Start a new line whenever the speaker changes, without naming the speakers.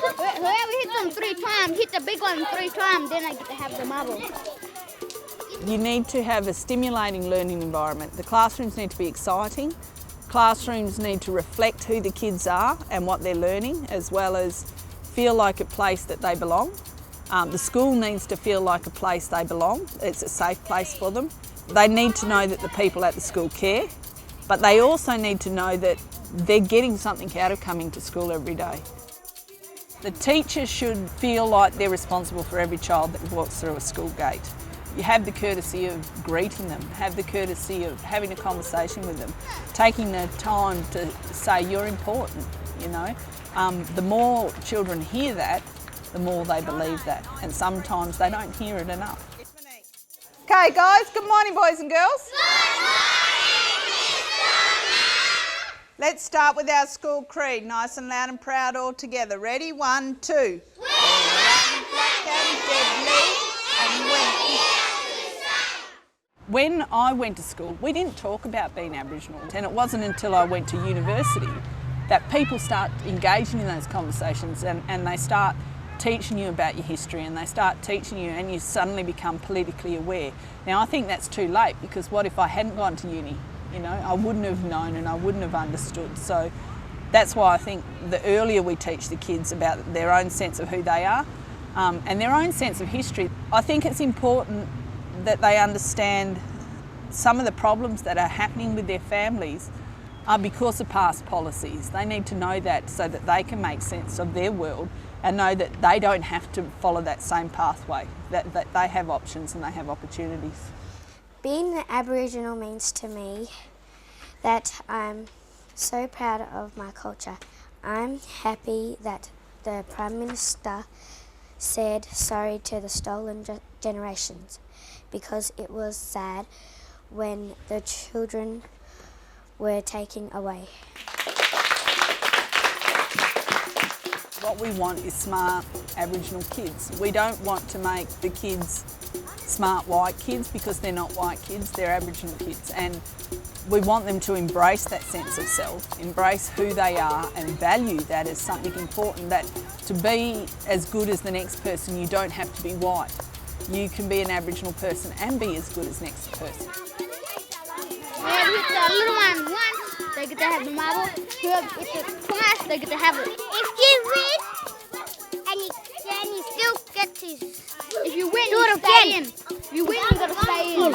Whoever hits them 3 times, hit the big one 3 times, then I get to have the marble.
You need to have a stimulating learning environment. The classrooms need to be exciting. Classrooms need to reflect who the kids are and what they're learning, as well as feel like a place that they belong. The school needs to feel like a place they belong. It's a safe place for them. They need to know that the people at the school care, but they also need to know that they're getting something out of coming to school every day. The teachers should feel like they're responsible for every child that walks through a school gate. You have the courtesy of greeting them, have the courtesy of having a conversation with them, taking the time to say you're important, you know. The more children hear that, the more they believe that, and sometimes they don't hear it enough. Okay guys, good morning boys and girls.
Good morning, Mr.
Let's start with our school creed, nice and loud and proud all together. Ready? 1, 2. We run black and deadly and when I went to school, we didn't talk about being Aboriginal, and it wasn't until I went to university that people start engaging in those conversations and they start teaching you about your history and they start teaching you and you suddenly become politically aware. Now I think that's too late, because what if I hadn't gone to uni? You know, I wouldn't have known and I wouldn't have understood. So that's why I think the earlier we teach the kids about their own sense of who they are and their own sense of history, I think it's important that they understand some of the problems that are happening with their families are because of past policies. They need to know that so that they can make sense of their world and know that they don't have to follow that same pathway, that they have options and they have opportunities.
Being an Aboriginal means to me that I'm so proud of my culture. I'm happy that the Prime Minister said sorry to the stolen generations, because it was sad when the children were taken away.
What we want is smart Aboriginal kids. We don't want to make the kids smart white kids, because they're not white kids, they're Aboriginal kids. And we want them to embrace that sense of self, embrace who they are and value that as something important, that to be as good as the next person, you don't have to be white. You can be an Aboriginal person and be as good as next person.
Whoever hits the little one once, they get to have the marble. Whoever hits it twice, they get to have it. If you win, and you still get to... If you win, you stay in. If you win, you got to stay in.